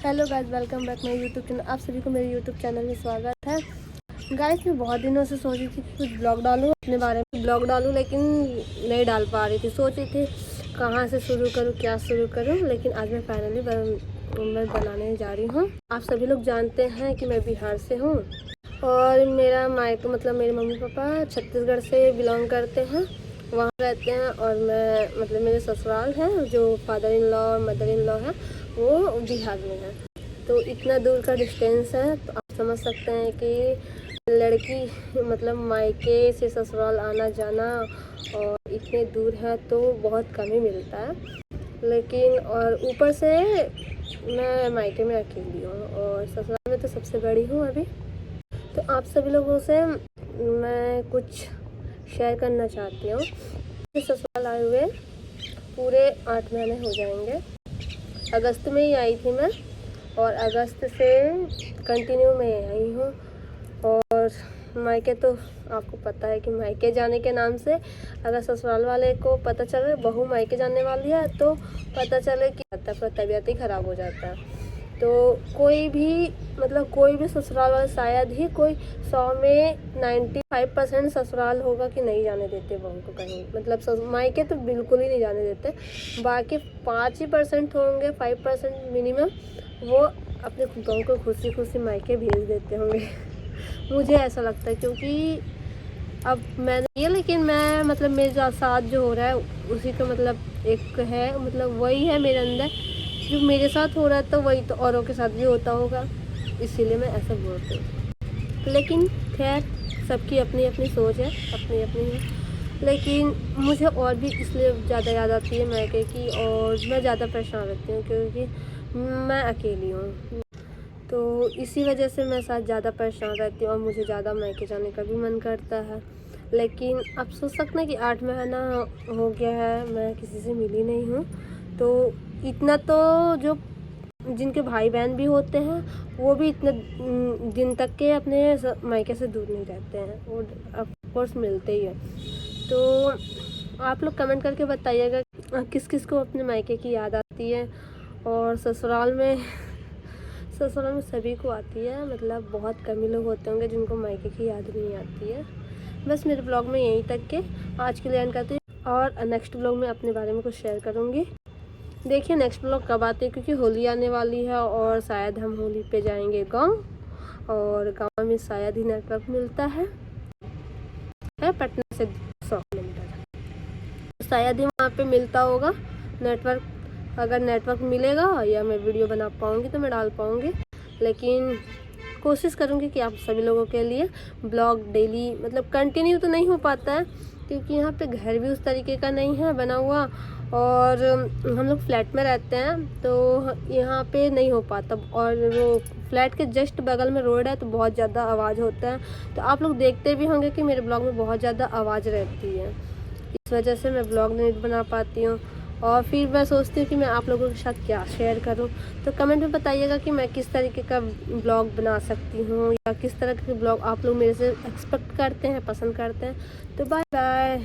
Hello guys, welcome back my YouTube channel. आप सभी को मेरे यूट्यूब चैनल में स्वागत है। गाइस, मैं बहुत दिनों से सोच रही थी कुछ ब्लॉग डालूँ, अपने बारे में ब्लॉग डालूँ, लेकिन नहीं डाल पा रही थी। सोच रही थी कहाँ से शुरू करूँ, क्या शुरू करूँ, लेकिन आज मैं फाइनली मैं बनाने जा रही हूँ। आप सभी लोग जानते हैं कि मैं बिहार से हूँ और मेरा मायका मतलब मेरे मम्मी पापा छत्तीसगढ़ से बिलोंग करते हैं, वहाँ रहते हैं। और मैं मतलब मेरे ससुराल है, जो फादर इन लॉ और मदर इन लॉ है वो बिहार में है। तो इतना दूर का डिस्टेंस है, तो आप समझ सकते हैं कि लड़की मतलब मायके से ससुराल आना जाना और इतने दूर है तो बहुत कम ही मिलता है। लेकिन और ऊपर से मैं मायके में अकेली हूँ और ससुराल में तो सबसे बड़ी हूँ अभी। तो आप सभी लोगों से मैं कुछ शेयर करना चाहती हूँ। ससुराल आए हुए पूरे 8 महीने हो जाएंगे। अगस्त में ही आई थी मैं और अगस्त से कंटिन्यू में आई हूँ। और मायके तो आपको पता है कि मायके जाने के नाम से अगर ससुराल वाले को पता चले बहू मायके जाने वाली है तो पता चले कि तबीयत ही ख़राब हो जाता है। तो कोई भी ससुराल वाला शायद ही कोई 100 में 95% ससुराल होगा कि नहीं जाने देते बहू को कहीं, मतलब मायके तो बिल्कुल ही नहीं जाने देते। बाकी 5% होंगे, 5% मिनिमम, वो अपने बहू को खुशी खुशी मायके भेज देते होंगे। मुझे ऐसा लगता है, क्योंकि अब मैंने ये लेकिन मैं मतलब मेरे साथ जो हो रहा है उसी का मतलब एक है, मतलब वही है मेरे अंदर। जो मेरे साथ हो रहा है तो वही तो औरों के साथ भी होता होगा, इसीलिए मैं ऐसा बोलती हूँ। लेकिन खैर, सबकी अपनी अपनी सोच है, अपनी अपनी है। लेकिन मुझे और भी इसलिए ज़्यादा याद आती है मायके की, और मैं ज़्यादा परेशान रहती हूँ क्योंकि मैं अकेली हूँ। तो इसी वजह से मैं साथ ज़्यादा परेशान रहती हूँ और मुझे ज़्यादा मायके जाने का भी मन करता है। लेकिन अब सोच सकते हैं कि 8 महीना हो गया है, मैं किसी से मिली नहीं हूँ। तो इतना तो जो जिनके भाई बहन भी होते हैं वो भी इतने दिन तक के अपने मायके से दूर नहीं रहते हैं, वो ऑफ कोर्स मिलते ही हैं। तो आप लोग कमेंट करके बताइएगा किस किस को अपने मायके की याद आती है। और ससुराल में सभी को आती है, मतलब बहुत कम ही लोग होते होंगे जिनको मायके की याद नहीं आती है। बस मेरे ब्लॉग में यहीं तक के आज के लिए एंड करती हूँ, और नेक्स्ट ब्लॉग में अपने बारे में कुछ शेयर करूँगी। देखिए नेक्स्ट ब्लॉग कब आते हैं, क्योंकि होली आने वाली है और शायद हम होली पे जाएंगे गांव, और गांव में शायद ही नेटवर्क मिलता है पटना से 100 किलोमीटर, शायद ही वहाँ पे मिलता होगा नेटवर्क। अगर नेटवर्क मिलेगा या मैं वीडियो बना पाऊँगी तो मैं डाल पाऊँगी, लेकिन कोशिश करूँगी कि आप सभी लोगों के लिए ब्लॉग डेली मतलब कंटिन्यू तो नहीं हो पाता है, क्योंकि यहाँ पे घर भी उस तरीके का नहीं है बना हुआ, और हम लोग फ्लैट में रहते हैं तो यहाँ पे नहीं हो पाता। और वो फ्लैट के जस्ट बगल में रोड है तो बहुत ज़्यादा आवाज़ होता है, तो आप लोग देखते भी होंगे कि मेरे ब्लॉग में बहुत ज़्यादा आवाज़ रहती है। इस वजह से मैं ब्लॉग नहीं बना पाती हूँ, और फिर मैं सोचती हूँ कि मैं आप लोगों के साथ क्या शेयर करूँ। तो कमेंट में बताइएगा कि मैं किस तरीके का ब्लॉग बना सकती हूँ, या किस तरह के ब्लॉग आप लोग मेरे से एक्सपेक्ट करते हैं, पसंद करते हैं। तो बाय बाय।